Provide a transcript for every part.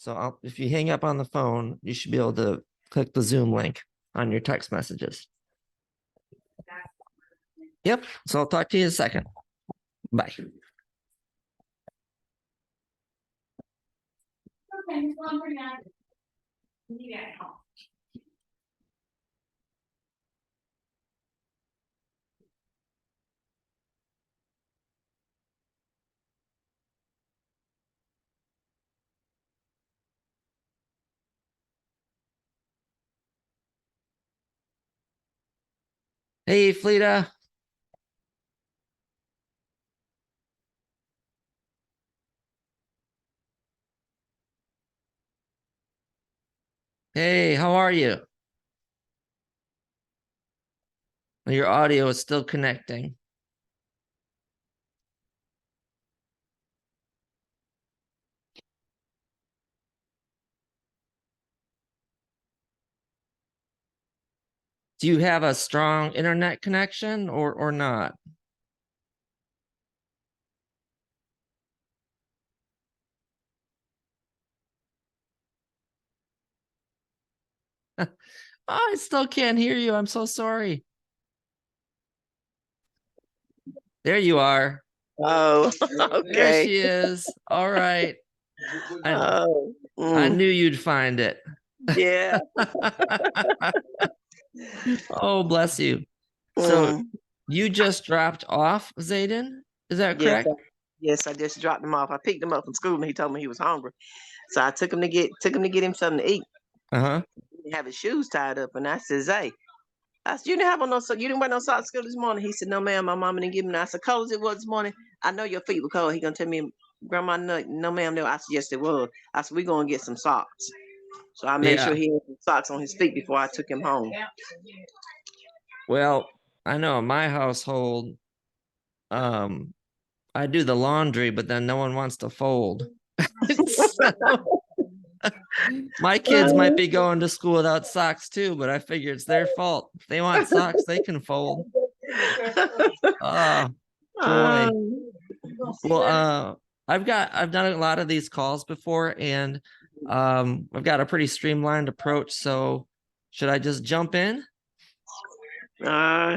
So if you hang up on the phone, you should be able to click the Zoom link on your text messages. Yep. So I'll talk to you in a second. Bye. Hey, Fleta. Hey, how are you? Your audio is still connecting. Do you have a strong internet connection or not? I still can't hear you. I'm so sorry. There you are. Oh, There okay. she is. All right. Oh, I knew you'd find it. yeah. Oh, bless you. So you just dropped off Zayden? Is that Yes, correct? yes, I just dropped him off. I picked him up from school and he told me he was hungry. So I took him to get him something to eat. Uh-huh. He didn't have his shoes tied up, and I said, Zay, I said, you didn't have on no you didn't wear no socks to school this morning. He said, no, ma'am, my mama didn't give me none. I said, cold as it was this morning. I know your feet were cold. He gonna tell me, Grandma, no, ma'am, no. I said, yes, it was. I said, we gonna get some socks. So I made sure Yeah. he had some socks on his feet before I took him home. Well, I know in my household, I do the laundry, but then no one wants to fold. So, my kids might be going to school without socks too, but I figure it's their fault. If they want socks, they can fold. Oh, boy. Well, I've done a lot of these calls before, and I've got a pretty streamlined approach. So should I just jump in?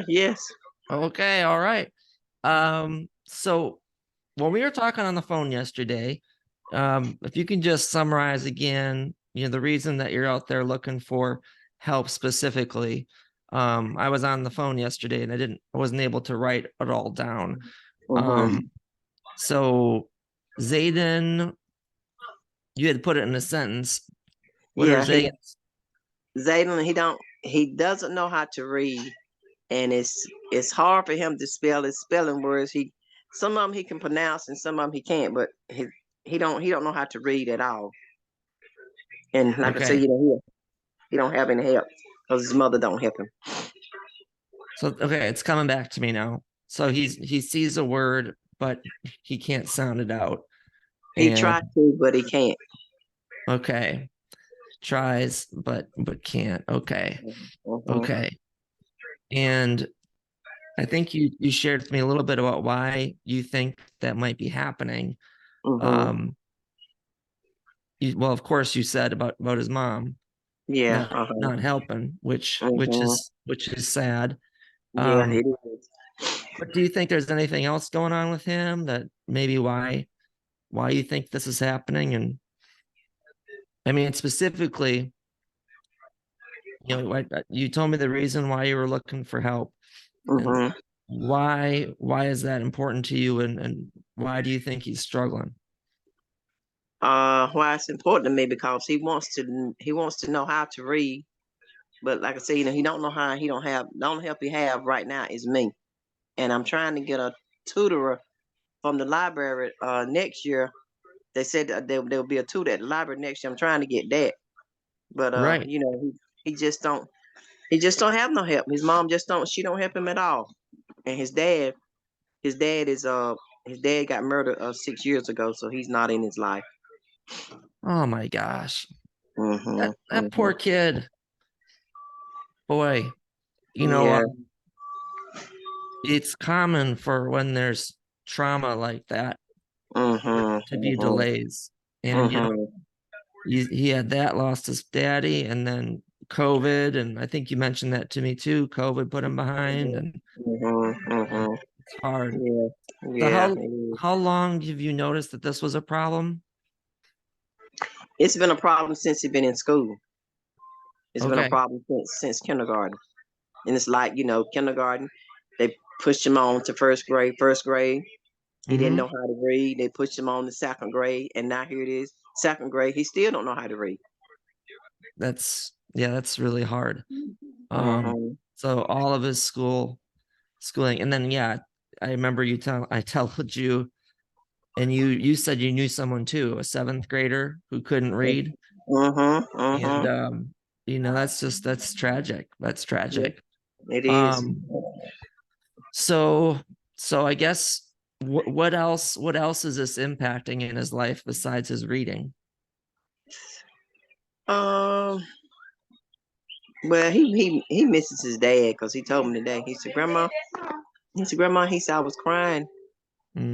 Yes. Okay, all right. So when we were talking on the phone yesterday, if you can just summarize again, the reason that you're out there looking for help specifically. I was on the phone yesterday and I wasn't able to write it all down. So Zayden, you had put it in a sentence. What are Yeah, Zayden? he doesn't know how to read, and it's hard for him to spell his spelling words. Some of them he can pronounce and some of them he can't, but he don't know how to read at all. And like I said, Okay. he don't have any help because his mother don't help him. So okay, it's coming back to me now. So he sees a word, but he can't sound it out. He And tried to, but he can't. okay. Tries, but can't. Okay. Mhm. Okay. And I think you shared with me a little bit about why you think that might be happening. Mhm. Well, of course, you said about his mom Yeah. not helping, which Mhm. is sad. Yeah, it is. But do you think there's anything else going on with him that maybe why you think this is happening? And I mean, specifically, you told me the reason why you were looking for help, and Mhm. why is that important to you, and why do you think he's struggling? Why it's important to me because he wants to know how to read, but like I said, he don't know how. He don't have the only help he have right now is me, and I'm trying to get a tutor from the library next year. They said that there'll be a tutor at the library next year. I'm trying to get that, but Right. he just don't have no help. His mom just don't she don't help him at all, and his dad is his dad got murdered 6 years ago, so he's not in his life. Oh my gosh. Mm-hmm, That mm-hmm. poor kid. Boy, Yeah. it's common for when there's trauma like that Mm-hmm, to be mm-hmm, delays. And mm-hmm. he had that, lost his daddy, and then COVID, and I think you mentioned that to me too. COVID put him behind, and it's hard. Yeah, So yeah. It is. how long have you noticed that this was a problem? It's been a problem since he's been in school. It's been a Okay. problem since kindergarten. And it's like, kindergarten, they pushed him on to first grade. First grade, he didn't Mm-hmm. know how to read. They pushed him on to second grade, and now here it is, second grade. He still don't know how to read. That's really hard. Mm-hmm. So all of his schooling, and then yeah, I remember I told you, and you said you knew someone too, a seventh grader who couldn't read, Mm-hmm. and Mm-hmm. that's tragic. That's Yeah, tragic. it is. Um, so I guess what else is this impacting in his life besides his reading? Um. Well, he misses his dad because he told me today. He said, "Grandma." He said, "Grandma." He said, "I was crying."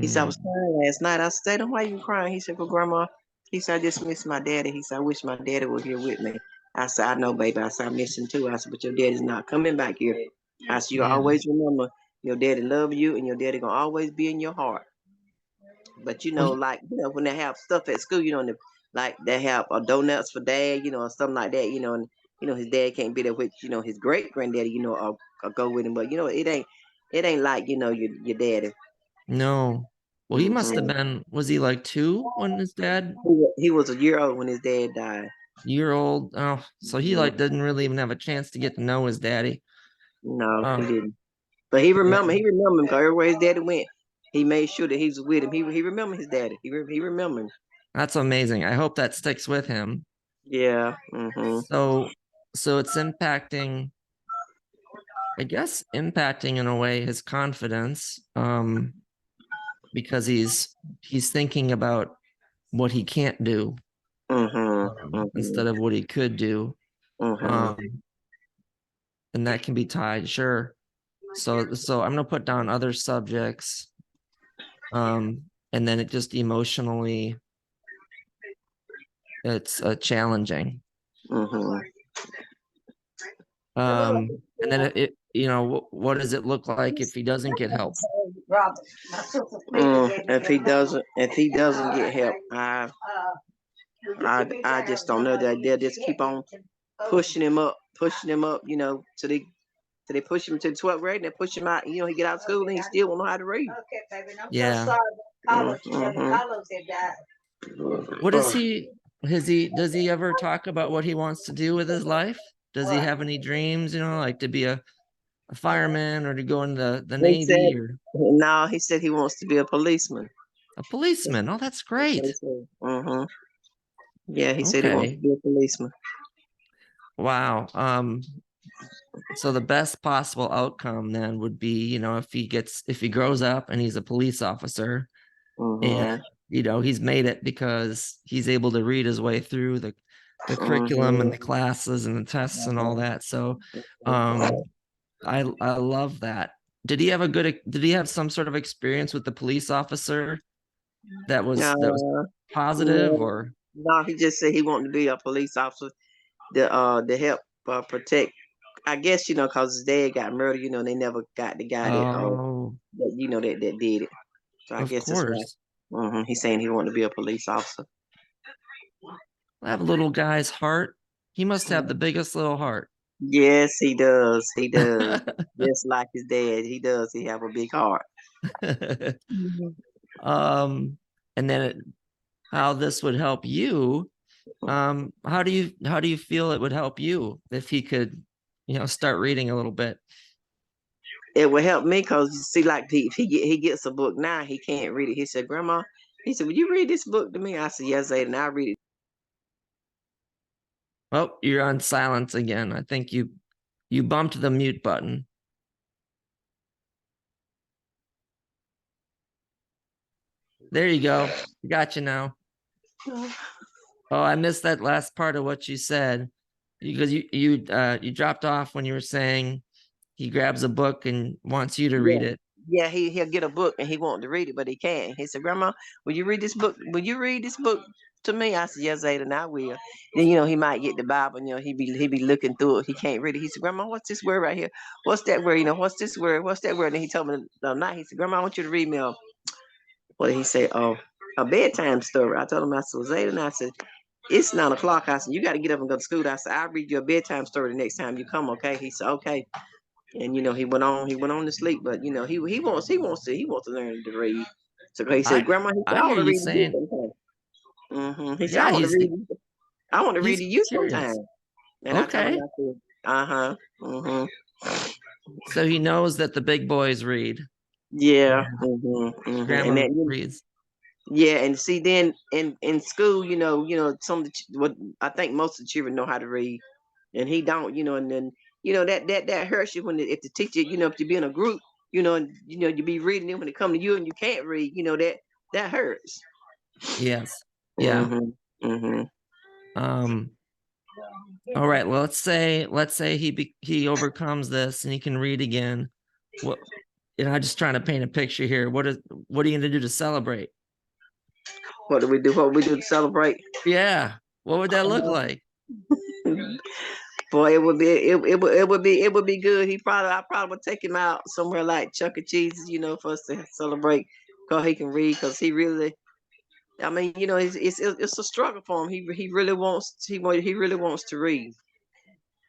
He said, "I was Mm, crying last night." I said, "Why you crying?" He said, "For Grandma." He said, "I just miss my daddy." He said, "I wish my daddy was here with me." I said, "I know, baby." I said, "I miss him too." I said, "But your daddy's not coming back here." I said, "You yeah. always remember your daddy love you and your daddy gonna always be in your heart." But Well, like when they have stuff at school, and like they have donuts for dad, or something like that, and his dad can't be there with his great granddaddy, or go with him. But it ain't like your daddy. no. Well, he must have Hmm been, was he like 2 when his dad, He was a year old when his dad died. year old? Oh, so he like Mhm. didn't really even have a chance to get to know his daddy. No, he Oh, didn't. But he yeah. remember. He remembered him because everywhere his daddy went, he made sure that he was with him. He remembered his daddy. He remembered him. That's amazing. I hope that sticks with him. Yeah. So it's impacting, I guess, impacting in a way his confidence, because he's thinking about what he can't do, Mhm. instead of what he could do. Mhm. Um, and that can be tied, sure. So I'm gonna put down other subjects, and then it just emotionally, it's challenging. Mhm. And then what does it look like if he doesn't get help? If he doesn't get help, I just don't know that they'll just keep on pushing him up, till they push him to the 12th grade and they push him out. He get out of school and he still won't know how to read. Okay, baby. I'm so Yeah. sorry. Carlos, Carlos had died. What is he? Does he ever talk about what he wants to do with his life? Does he have any dreams, like to be a fireman or to go in the He said Navy or no. He said he wants to be a policeman. a That's policeman? Oh, that's what he great. said. Yeah, he said he wants to Okay. be a policeman. Wow. So the best possible outcome then would be, if he grows up and he's a police officer, and Mhm. he's made it because he's able to read his way through the curriculum and Mhm. the classes and the tests and all Mhm. that. So I love that. Did he have some sort of experience with the police officer that was Uh, positive, no, or no. He just said he wanted to be a police officer to help protect. I guess cause his dad got murdered. They never got the guy oh, that did it. So I of guess that's why. course. He's saying he wanted to be a police officer. I have a little guy's heart. He must have the biggest little heart. Yes, he does. He does. Just like his dad, he does. He have a big heart. um and then how this would help you. How do you feel it would help you if he could, start reading a little bit? It will help me because you see, like if he gets a book now, he can't read it. He said, "Grandma," he said, "Will you read this book to me?" I said, "Yes, Aiden, I read it." Oh, you're on silence again. I think you bumped the mute button. There you go. Got you now. Oh, I missed that last part of what you said, because you dropped off when you were saying he grabs a book and wants you to read Yeah, it. Yeah, he'll get a book and he want to read it, but he can't. He said, "Grandma, will you read this book? Will you read this book to me?" I said, "Yes, Zayden, I will." Then he might get the Bible. He be looking through it. He can't read it. He said, "Grandma, what's this word right here? What's that word? What's this word? What's that word?" And he told me the night. He said, "Grandma, I want you to read me what did he say? Oh, a bedtime story." I told him, I said, "Zayden," I said, "It's 9 o'clock." I said, "You got to get up and go to school." I said, "I'll read you a bedtime story the next time you come, okay?" He said, "Okay." And he went on to sleep. But he wants to learn to read. So he said, I "Grandma," he said, I "I hear want to you read to you saying, sometime." He said, "I yeah, want to read. I want to read he's to you sometime." curious. And I told him, Okay. I said, "Uh-huh. Mm-hmm. So he knows that the big boys read Yeah. and Mm-hmm. Mm-hmm. And grandma then reads. yeah, and see, then in school, some of what I think most of the children know how to read, and he don't, and then that hurts you if the teacher, if you be in a group, and you be reading it when it come to you and you can't read, that hurts. Yes. Yeah. Mhm. Mhm. Um, all right. Well, let's say he overcomes this and he can read again. What I'm just trying to paint a picture here. What are you gonna do to celebrate? What do we do? What we do to celebrate? Yeah. What would that look like? Boy, it would be good. I probably would take him out somewhere like Chuck E. Cheese, for us to celebrate, cause he can read, cause he really. I mean, it's a struggle for him. He really wants to read.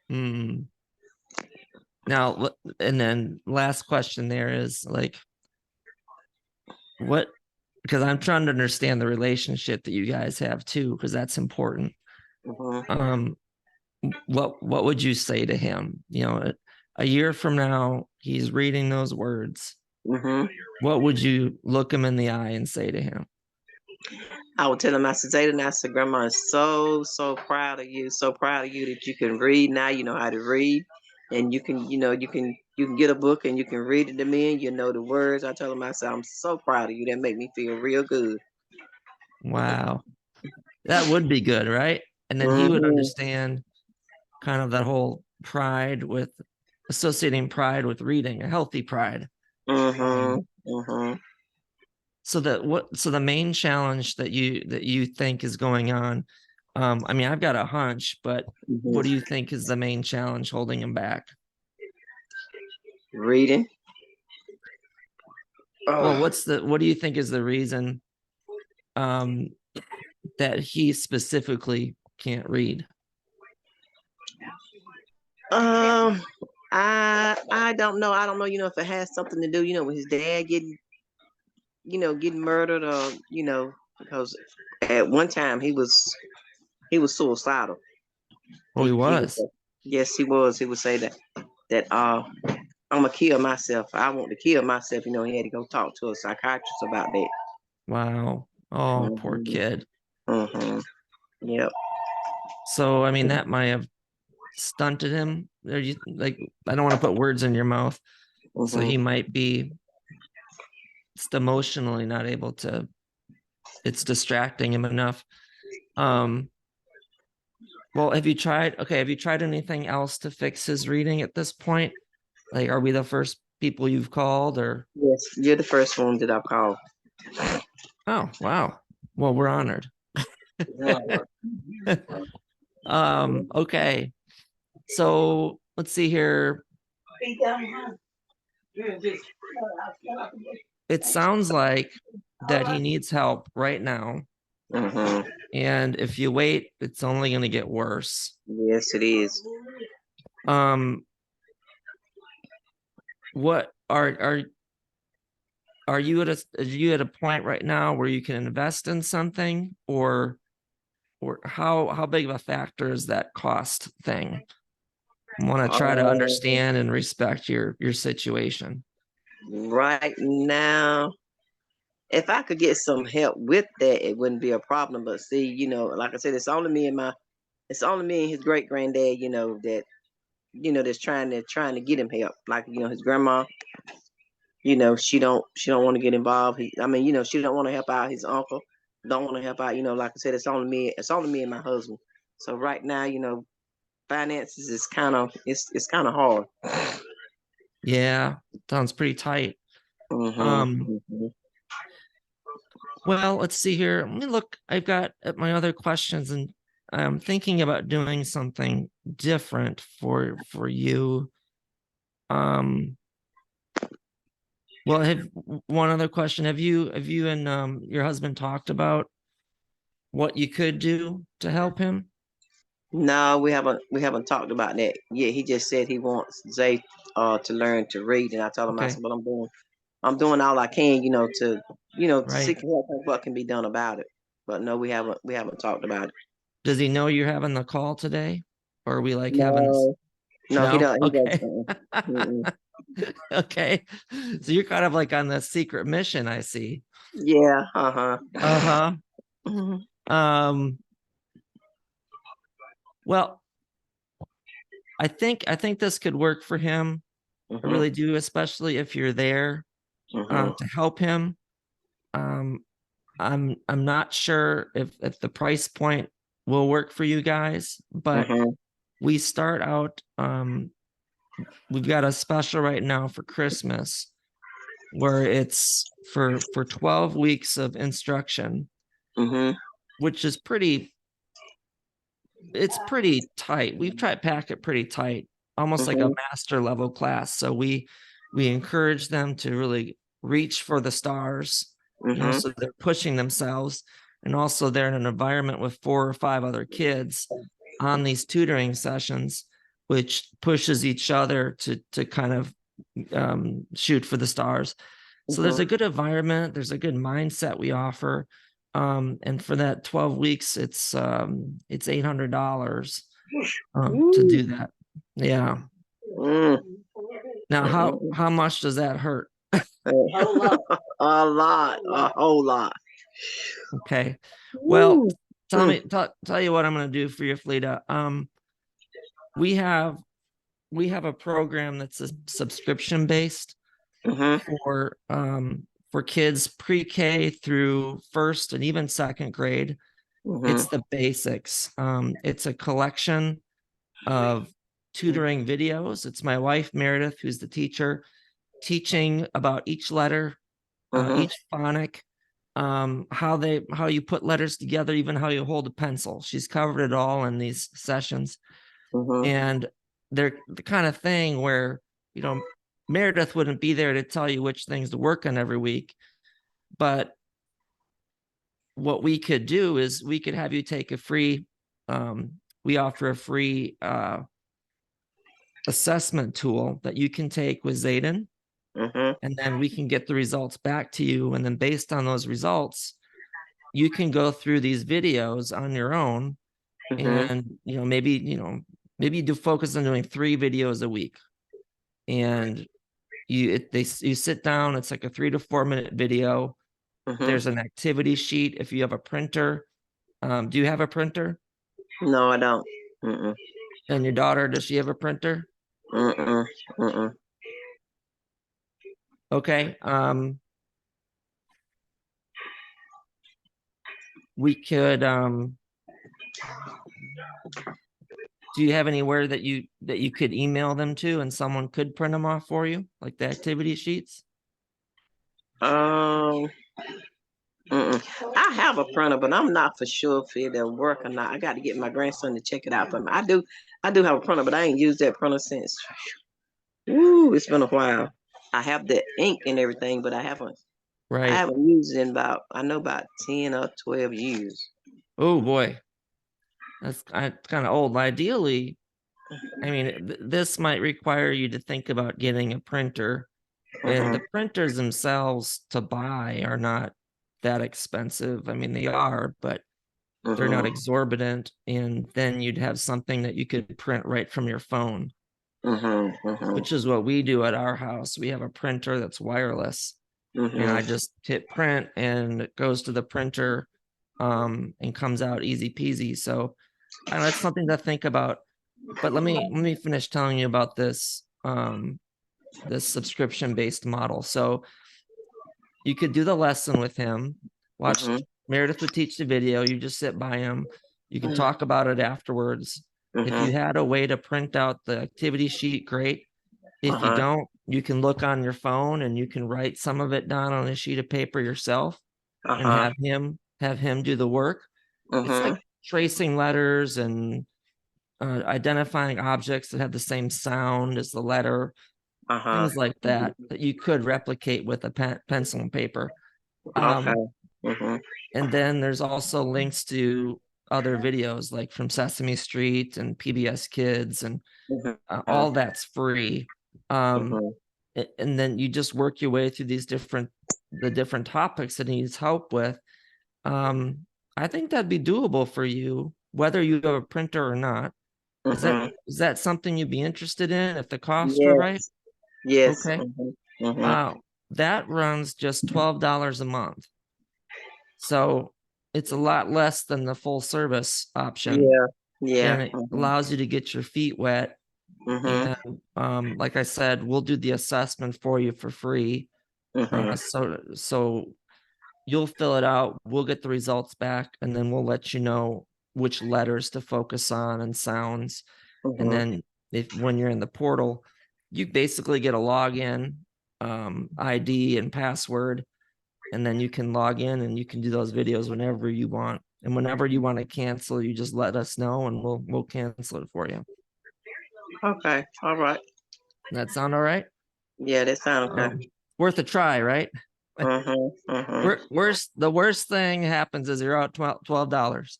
Hmm. Now, and then last question there is like, what? Because I'm trying to understand the relationship that you guys have too, because that's important. Hmm. Um, what would you say to him? A year from now, he's reading those words. Hmm. What would you look him in the eye and say to him? I would tell him, I said, Zayden, I said, Grandma is so, so proud of you. So proud of you that you can read now. You know how to read. And you can get a book and you can read it to me and you know the words. I tell him, I said, I'm so proud of you. That make me feel real good. Wow, that would be good, right? And then he would Hmm. understand kind of that whole pride with associating pride with reading, a healthy pride. Hmm. Um, Hmm. so the main challenge that you think is going on, I mean, I've got a hunch, but Hmm. what do you think is the main challenge holding him back? Reading. Well, Oh. what do you think is the reason um that he specifically can't read? Um, I don't know. I don't know. If it has something to do, with his dad getting murdered, or because at one time he was suicidal. Oh, he He would was. say, yes, he was. He would say that I'm gonna kill myself. I want to kill myself. He had to go talk to a psychiatrist about that. Wow. Oh, poor Hmm. kid. Hmm. Yep. So, I mean, that might have stunted him. There, you like, I don't want to put words in your mouth. So Hmm. he might be just emotionally not able to, it's distracting him enough. Um, well, have you tried anything else to fix his reading at this point? Like, are we the first people you've called or? Yes, you're the first one that I've called. Oh, wow. Well, we're honored. Yeah. Okay. So let's see here. It sounds like that he needs help right now. Hmm. And if you wait, it's only going to get worse. Yes, it is. Um, what are you at a point right now where you can invest in something, or how big of a factor is that cost thing? I want to try to Uh, understand and respect your situation. right now, if I could get some help with that, it wouldn't be a problem. But see, like I said, it's only me and his great granddad, that's trying to get him help. Like, his grandma, she don't want to get involved. I mean, she don't want to help out his uncle. Don't want to help out. Like I said, it's only me and my husband. So right now, finances is kind of it's kind of hard. Yeah, sounds pretty tight. Mhm. Well, let's see here. Let me look. I've got at my other questions, and I'm thinking about doing something different for you. Well, have one other question. Have you and your husband talked about what you could do to help him? No, we haven't talked about that yet. He just said he wants Zay to learn to read, and I told him, I Okay, said, "But I'm doing all I can, to right. seek help and what can be done about it." But no, we haven't talked about it. Does he know you're having the call today? Or are we like having this? No, no, he No? don't. He Okay. doesn't. Mm-mm. Okay. So you're kind of like on the secret mission, I see. Yeah. Uh-huh. Uh-huh. Mhm. Um, well, I think this could work for him. I Mhm. really do, especially if you're there Mhm. to help him. Um, I'm not sure if the price point will work for you guys, but Mhm. we start out we've got a special right now for Christmas where it's for 12 weeks of instruction, Mhm. which is it's pretty tight. We've tried to pack it pretty tight, almost like a Mhm. master level class. So we encourage them to really reach for the stars, Mhm. so they're pushing themselves. And also they're in an environment with 4 or 5 other kids on these tutoring sessions, which pushes each other to kind of shoot for the stars. So there's Mhm. a good environment, there's a good mindset we offer. And for that 12 weeks, it's $800 to Woo. do that. Yeah. Mm. Now, Mm-mm. how much does that hurt? A lot, a whole lot. Okay. Well, Woo. Mm. tell you what I'm going to do for you, Fleta. We have we have a program that's a subscription based Mhm. for kids pre-K through first and even second grade. It's Mhm. the basics. It's a collection of tutoring videos. It's my wife, Meredith, who's the teacher, teaching about each letter, Mhm. each phonic, how you put letters together, even how you hold a pencil. She's covered it all in these sessions. Mhm. And they're the kind of thing where, you know, Meredith wouldn't be there to tell you which things to work on every week. But what we could do is we could have you take a free, we offer a free assessment tool that you can take with Zayden, Mhm. and then we can get the results back to you. And then based on those results, you can go through these videos on your own. Mhm. And, maybe you do focus on doing 3 videos a week. And you sit down, it's like a 3 to 4 minute video. Mhm. There's an activity sheet if you have a printer. Do you have a printer? No, I don't. Mm-mm. And your daughter, does she have a printer? Mm-mm. Mm-mm. Okay. We could do you have anywhere that you could email them to and someone could print them off for you, like the activity sheets? Um, mm-mm. I have a printer, but I'm not for sure if it'll work or not. I got to get my grandson to check it out for me. I do have a printer, but I ain't used that printer since. Woo, it's been a while. I have the ink and everything, but I Right. haven't used it in about 10 or 12 years. Oh boy, that's kind of old. Ideally, I mean, this might require you to think about getting a printer, and Mm-hmm. the printers themselves to buy are not that expensive. I mean, they are, but they're not Mm-hmm. exorbitant. And then you'd have something that you could print right from your phone, Mm-hmm. Mm-hmm. which is what we do at our house. We have a printer that's wireless, and I Mm-hmm. just hit print and it goes to the printer, and comes out easy peasy. So I know that's something to think about. But let me finish telling you about this subscription based model. So you could do the lesson with him, watch Mm-hmm. Meredith would teach the video, you just sit by him, you can talk about it afterwards. If Mm-hmm. you had a way to print out the activity sheet, great. If you Uh-huh. don't, you can look on your phone and you can write some of it down on a sheet of paper yourself and Uh-huh. have him do the work. It's like Mm-hmm. tracing letters and identifying objects that have the same sound as the letter, Uh-huh. things like that you could replicate with a pencil and paper. Okay. Mm-hmm. And then there's also links to other videos like from Sesame Street and PBS Kids, and Mm-hmm. all that's free. Mm-hmm. And then you just work your way through the different topics that he needs help with. I think that'd be doable for you, whether you have a printer or not. Mm-hmm. Is that something you'd be interested in if the costs were right? Yes. Yes. Okay. Mm-hmm. Mm-hmm. That runs just $12 a month. So it's a lot less than the full service option, Yeah. Yeah. and it Mm-hmm. allows you to get your feet wet. Mm-hmm. And like I said, we'll do the assessment for you for free. Mm-hmm. So you'll fill it out, we'll get the results back, and then we'll let you know which letters to focus on and sounds. And Mm-hmm. then when you're in the portal, you basically get a login, ID and password, and then you can log in and you can do those videos whenever you want. And whenever you want to cancel, you just let us know and we'll cancel it for you. Okay. All right. That sound all right? Yeah, that sounds okay. Worth a try, right? Mm-hmm. Mm-hmm. The worst thing happens is you're out $12.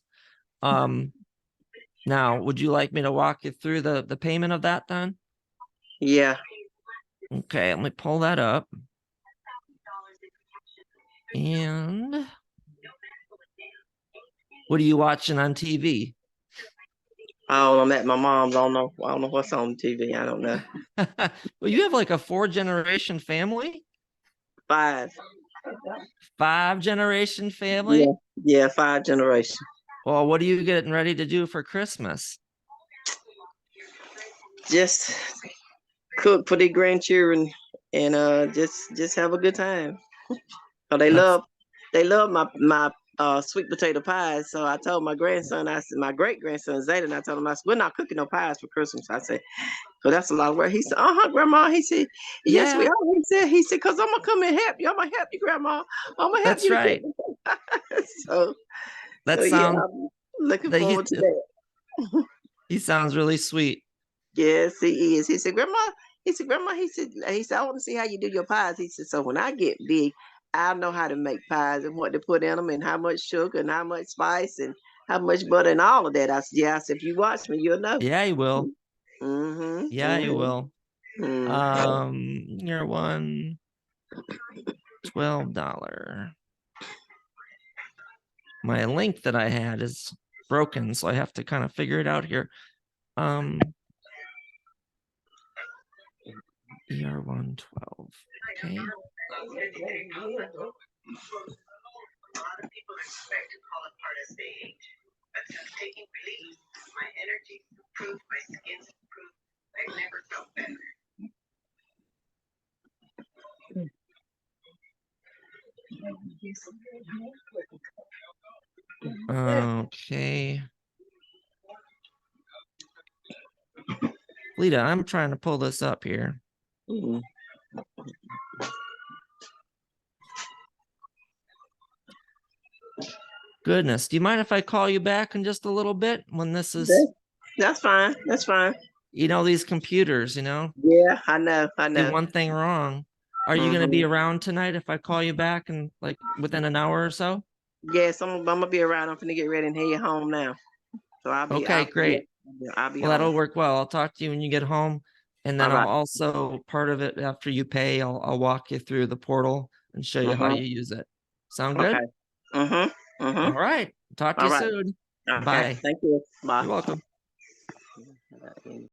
Now, would you like me to walk you through the payment of that then? Yeah. Okay, let me pull that up. And what are you watching on TV? Oh, I'm at my mom's. I don't know what's on TV. I don't know. Well, you have like a 4-generation family? 5. 5-generation family? Yeah. Yeah, 5 generations. Well, what are you getting ready to do for Christmas? Just cook for the grandchildren and just have a good time. So they That's love my sweet potato pies. So I told my grandson, I said, my great grandson Zayden, I told him, I said, we're not cooking no pies for Christmas. I said, so that's a lot of work. He said, grandma. He said, yes, we yeah, are. He said, because I'm gonna come and help you. I'm gonna help you, grandma. I'm gonna help that's you to right. cook. so That yeah, sounds I'm looking that forward to that. he sounds really sweet. Yes, he is. He said, Grandma, he said, I want to see how you do your pies. He said, so when I get big, I'll know how to make pies and what to put in them and how much sugar and how much spice and how much butter and all of that. I said, yeah, I said, if you watch me, you'll know. Yeah, you will. Mm-hmm. Yeah, you Mm-hmm. will. Mm-hmm. You're one $12. My link that I had is broken, so I have to kind of figure it out here. ER112. Okay. A lot of people expect to call it part of stage, but since taking relief, my energy's improved, my skin's improved. I've never felt better. Okay. Fleta, I'm trying to pull this up here. Mm-hmm. Goodness, do you mind if I call you back in just a little bit when this is, That's fine. That's fine. these computers, Yeah, I know. do one thing wrong. Are you going to be Mm-hmm. around tonight if I call you back in like within an hour or so? Yes, I'm gonna be around. I'm gonna get ready and head home now. So Okay, great. I'll be Well, home. that'll work well. I'll talk to you when you get home. And then All I'll right. also, part of it after you pay, I'll walk you through the portal and show you how Mm-hmm. you use it. Sound Okay. good? Mm-hmm. Mm-hmm. All right. Talk to All you right. soon. Okay. Bye. Thank you. Bye. You're welcome.